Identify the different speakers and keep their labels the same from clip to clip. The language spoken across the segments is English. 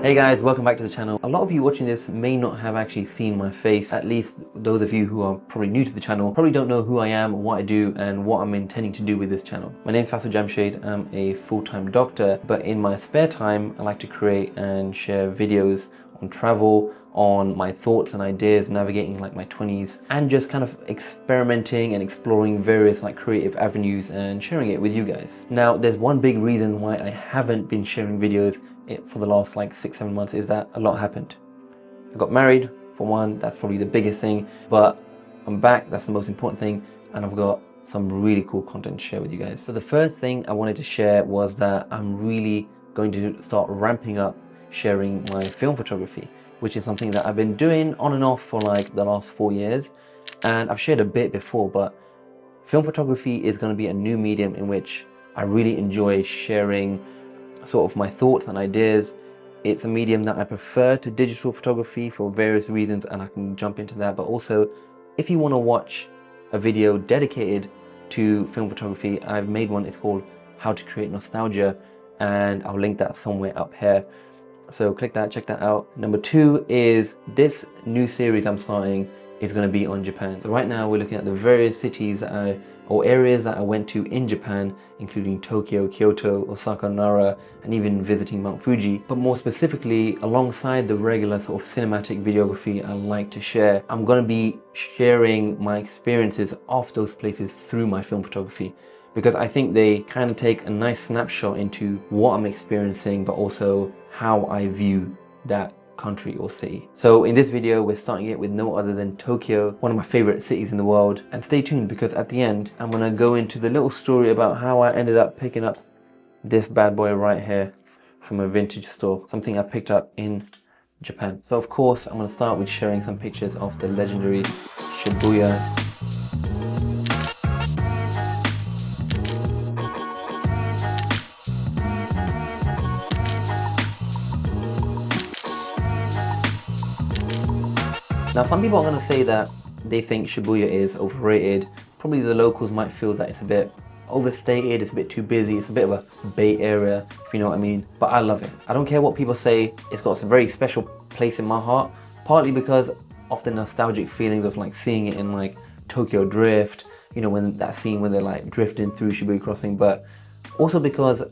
Speaker 1: Hey guys, welcome back to the channel. A lot of you watching this may not have actually seen my face. At least those of you who are probably new to the channel probably don't know who I am, what I do, and what I'm intending to do with this channel. My name is Faisal. I'm a full-time doctor, but in my spare time I like to create and share videos on travel, on my thoughts and ideas navigating like my 20s, and just kind of experimenting and exploring various like creative avenues and sharing it with you guys. Now there's one big reason why I haven't been sharing videos for the last like 6-7 months is that a lot happened. I got married for one, that's probably the biggest thing, but I'm back, that's the most important thing, and I've got some really cool content to share with you guys. So the first thing I wanted to share was that I'm really going to start ramping up sharing my film photography, which is something that I've been doing on and off for like the last 4 years, and I've shared a bit before, but film photography is going to be a new medium in which I really enjoy sharing sort of my thoughts and ideas. It's a medium that I prefer to digital photography for various reasons, and I can jump into that. But also, if you want to watch a video dedicated to film photography, I've made one. It's called How to Create Nostalgia, and I'll link that somewhere up here. So click that, check that out. Number 2 is this new series I'm starting is going to be on Japan. So right now we're looking at the various cities or areas that I went to in Japan, including Tokyo, Kyoto, Osaka, Nara, and even visiting Mount Fuji. But more specifically, alongside the regular sort of cinematic videography I like to share, I'm going to be sharing my experiences of those places through my film photography, because I think they kind of take a nice snapshot into what I'm experiencing, but also how I view that country or city. So in this video, we're starting it with no other than Tokyo, one of my favorite cities in the world. And stay tuned, because at the end, I'm gonna go into the little story about how I ended up picking up this bad boy right here from a vintage store, something I picked up in Japan. So of course, I'm gonna start with sharing some pictures of the legendary Shibuya. Now some people are going to say that they think Shibuya is overrated. Probably the locals might feel that it's a bit overstated, it's a bit too busy, it's a bit of a Bay Area, if you know what I mean. But I love it. I don't care what people say, it's got a very special place in my heart, partly because of the nostalgic feelings of like seeing it in like Tokyo Drift, you know, when that scene when they're like drifting through Shibuya Crossing, but also because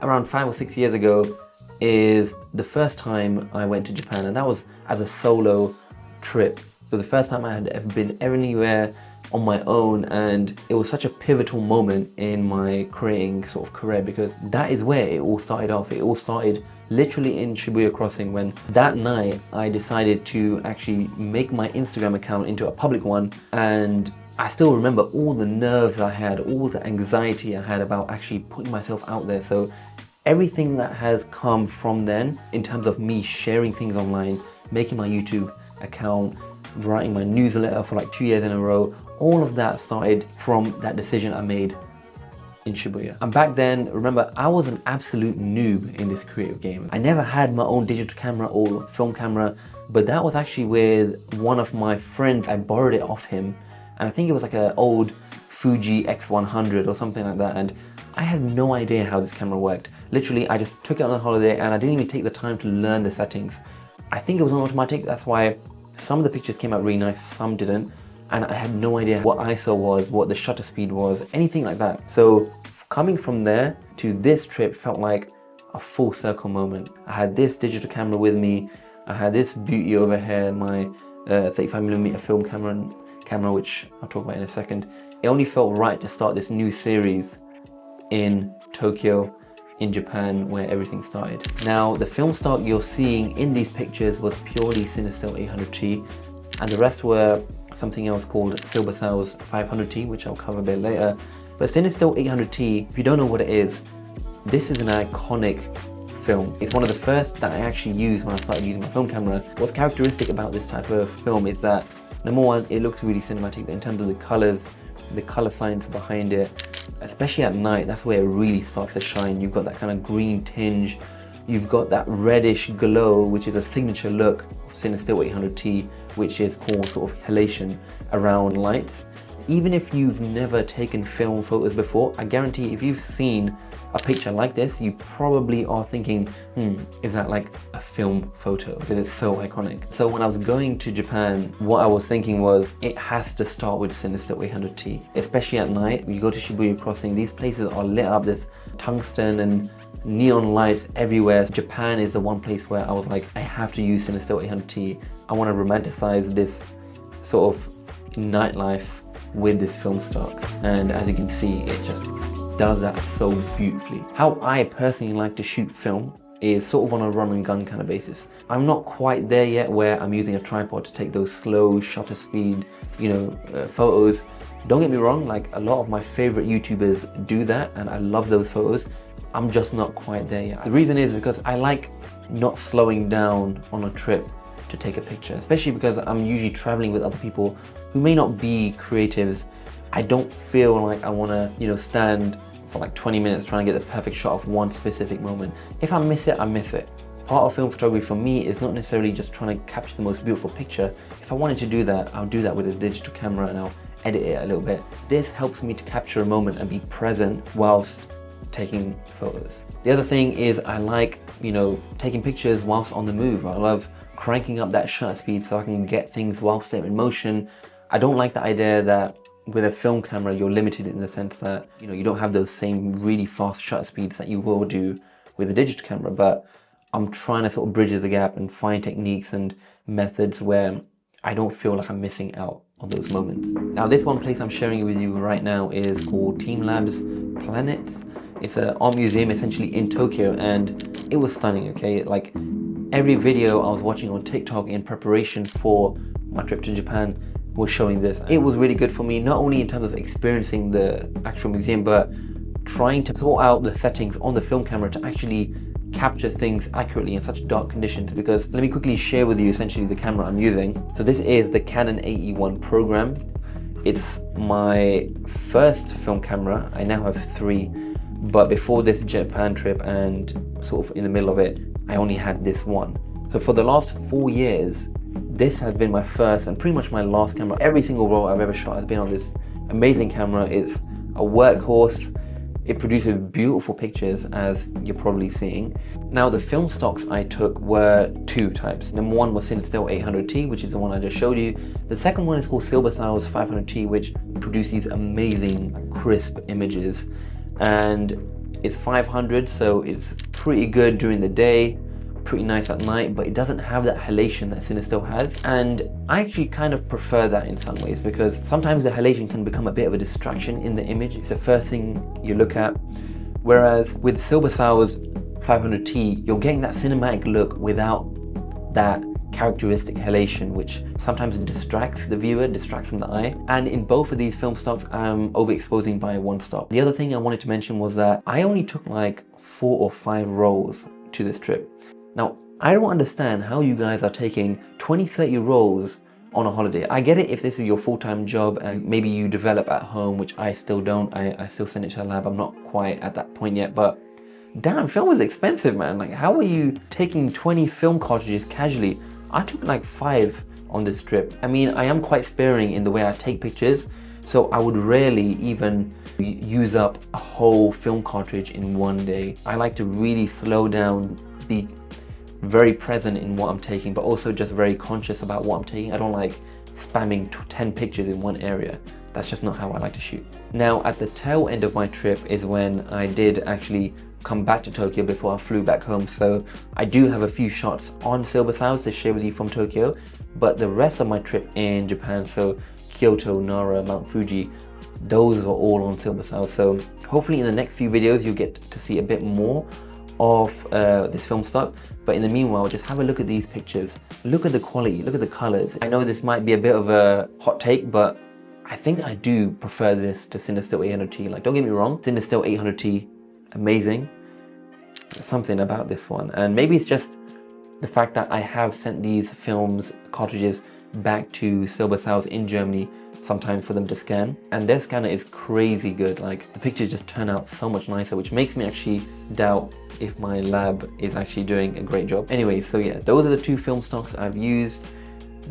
Speaker 1: around 5 or 6 years ago is the first time I went to Japan, and that was as a solo trip. So the first time I had ever been anywhere on my own, and it was such a pivotal moment in my creating sort of career, because that is where it all started off. It all started literally in Shibuya Crossing, when that night I decided to actually make my Instagram account into a public one, and I still remember all the nerves I had, all the anxiety I had about actually putting myself out there. So everything that has come from then in terms of me sharing things online, making my YouTube account, writing my newsletter for like 2 years in a row, all of that started from that decision I made in Shibuya. And back then, remember, I was an absolute noob in this creative game. I never had my own digital camera or film camera, but that was actually with one of my friends. I borrowed it off him, and I think it was like an old Fuji X100 or something like that, and I had no idea how this camera worked. Literally, I just took it on a holiday and I didn't even take the time to learn the settings. I think it was on automatic, that's why some of the pictures came out really nice, some didn't, and I had no idea what ISO was, what the shutter speed was, anything like that. So coming from there to this trip felt like a full circle moment. I had this digital camera with me, I had this beauty over here, my 35mm film camera, which I'll talk about in a second. It only felt right to start this new series in Tokyo, in Japan, where everything started. Now, the film stock you're seeing in these pictures was purely Cinestill 800T, and the rest were something else called Silbersalz 500T, which I'll cover a bit later. But Cinestill 800T, if you don't know what it is, this is an iconic film. It's one of the first that I actually used when I started using my film camera. What's characteristic about this type of film is that, number one, it looks really cinematic in terms of the colors, the color science behind it. Especially at night, that's where it really starts to shine. You've got that kind of green tinge, you've got that reddish glow, which is a signature look of Cinestill 800T, which is called sort of halation around lights. Even if you've never taken film photos before, I guarantee if you've seen a picture like this, you probably are thinking, is that like a film photo? Because it's so iconic. So when I was going to Japan, what I was thinking was, it has to start with Cinestill 800T. Especially at night, when you go to Shibuya Crossing, these places are lit up, there's tungsten and neon lights everywhere. Japan is the one place where I was like, I have to use Cinestill 800T. I want to romanticize this sort of nightlife with this film stock. And as you can see, it just does that so beautifully. How I personally like to shoot film is sort of on a run and gun kind of basis. I'm not quite there yet where I'm using a tripod to take those slow shutter speed, photos. Don't get me wrong, like a lot of my favorite YouTubers do that and I love those photos. I'm just not quite there yet. The reason is because I like not slowing down on a trip to take a picture, especially because I'm usually traveling with other people who may not be creatives. I don't feel like I want to, stand for like 20 minutes trying to get the perfect shot of one specific moment. If I miss it, I miss it. Part of film photography for me is not necessarily just trying to capture the most beautiful picture. If I wanted to do that, I'll do that with a digital camera and I'll edit it a little bit. This helps me to capture a moment and be present whilst taking photos. The other thing is I like, taking pictures whilst on the move. I love cranking up that shutter speed so I can get things whilst they're in motion. I don't like the idea that with a film camera you're limited in the sense that you don't have those same really fast shutter speeds that you will do with a digital camera, but I'm trying to sort of bridge the gap and find techniques and methods where I don't feel like I'm missing out on those moments. Now this one place I'm sharing with you right now is called TeamLabs Planets. It's an art museum essentially in Tokyo and it was stunning, okay? Like every video I was watching on TikTok in preparation for my trip to Japan was showing this. It was really good for me, not only in terms of experiencing the actual museum, but trying to sort out the settings on the film camera to actually capture things accurately in such dark conditions. Because let me quickly share with you essentially the camera I'm using. So this is the Canon AE1 program. It's my first film camera. I now have 3, but before this Japan trip and sort of in the middle of it, I only had this one. So for the last 4 years, this has been my first and pretty much my last camera. Every single roll I've ever shot has been on this amazing camera. It's a workhorse. It produces beautiful pictures, as you're probably seeing. Now the film stocks I took were 2 types. Number 1 was Cinestill 800T, which is the one I just showed you. The second one is called Silbersalz 500T, which produces these amazing crisp images. And it's 500, so it's pretty good during the day, pretty nice at night, but it doesn't have that halation that Cinestill has. And I actually kind of prefer that in some ways, because sometimes the halation can become a bit of a distraction in the image. It's the first thing you look at. Whereas with Silbersalz 500T, you're getting that cinematic look without that characteristic halation, which sometimes distracts the viewer, distracts from the eye. And in both of these film stocks, I'm overexposing by 1 stop. The other thing I wanted to mention was that I only took like 4 or 5 rolls to this trip. Now, I don't understand how you guys are taking 20, 30 rolls on a holiday. I get it if this is your full-time job and maybe you develop at home, which I still don't. I still send it to a lab. I'm not quite at that point yet, but damn, film is expensive, man. Like, how are you taking 20 film cartridges casually? I took like 5 on this trip. I mean, I am quite sparing in the way I take pictures, so I would rarely even use up a whole film cartridge in one day. I like to really slow down, be very present in what I'm taking, but also just very conscious about what I'm taking. I don't like spamming 10 pictures in one area. That's just not how I like to shoot. Now, at the tail end of my trip is when I did actually come back to Tokyo before I flew back home. So I do have a few shots on Silbersalz to share with you from Tokyo, but the rest of my trip in Japan, so Kyoto, Nara, Mount Fuji, those are all on Silbersalz. So hopefully in the next few videos you'll get to see a bit more of this film stock, but in the meanwhile just have a look at these pictures. Look at the quality, look at the colors. I know this might be a bit of a hot take, but I think I do prefer this to Cinestill 800T. Like, don't get me wrong, Cinestill 800T, amazing. There's something about this one, and maybe it's just the fact that I have sent these films cartridges back to Silbersalz in Germany sometimes for them to scan, and their scanner is crazy good. Like, the pictures just turn out so much nicer, which makes me actually doubt if my lab is actually doing a great job. Anyway, so yeah, those are the 2 film stocks I've used.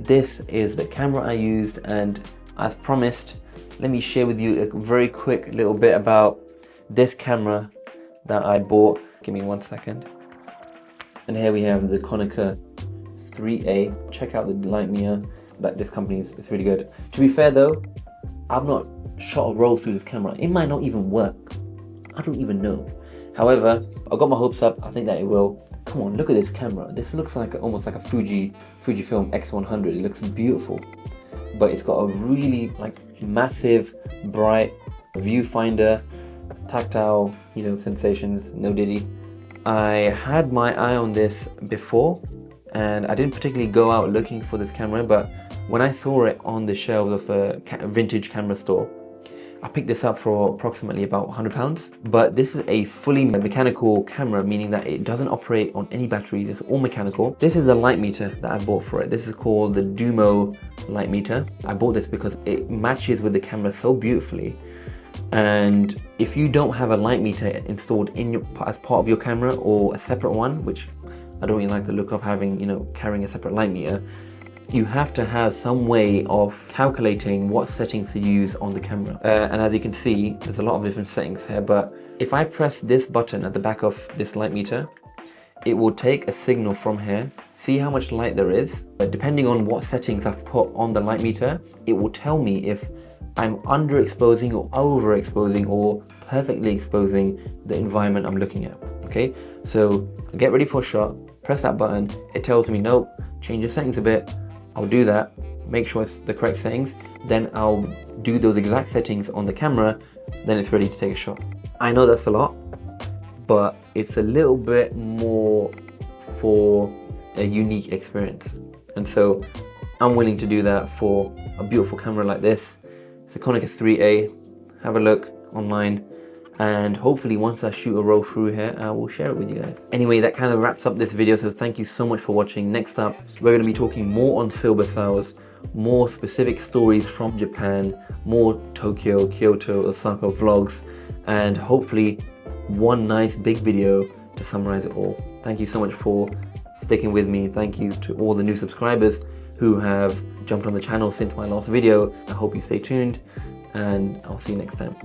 Speaker 1: This is the camera I used, and as promised, let me share with you a very quick little bit about this camera that I bought. Give me 1 second. And here we have the Konica 3A. Check out the light meter. That this company is really good. To be fair though, I've not shot a roll through this camera. It might not even work. I don't even know. However, I got my hopes up. I think that it will. Come on, look at this camera. This looks like almost like a Fujifilm X100. It looks beautiful, but it's got a really like massive, bright viewfinder, tactile, you know, sensations. No diddy. I had my eye on this before, and I didn't particularly go out looking for this camera, but when I saw it on the shelves of a vintage camera store, I picked this up for approximately about £100. But this is a fully mechanical camera, meaning that it doesn't operate on any batteries, it's all mechanical. This is the light meter that I bought for it. This is called the Dumo light meter. I bought this because it matches with the camera so beautifully. And if you don't have a light meter installed in as part of your camera, or a separate one, which I don't really like the look of having, you know, carrying a separate light meter, you have to have some way of calculating what settings to use on the camera. And as you can see, there's a lot of different settings here, but if I press this button at the back of this light meter, it will take a signal from here, see how much light there is. But depending on what settings I've put on the light meter, it will tell me if I'm underexposing or overexposing or perfectly exposing the environment I'm looking at. Okay, so get ready for a shot, press that button, it tells me nope, change your settings a bit. I'll do that, make sure it's the correct settings, then I'll do those exact settings on the camera, then it's ready to take a shot. I know that's a lot, but it's a little bit more for a unique experience. And so I'm willing to do that for a beautiful camera like this. It's a Konica 3A, have a look online, and hopefully once I shoot a roll through here, I will share it with you guys. Anyway, that kind of wraps up this video, so thank you so much for watching. Next up, we're going to be talking more on Silbersalz, more specific stories from Japan, more Tokyo, Kyoto, Osaka vlogs, and hopefully one nice big video to summarize it all. Thank you so much for sticking with me. Thank you to all the new subscribers who have jumped on the channel since my last video. I hope you stay tuned, and I'll see you next time.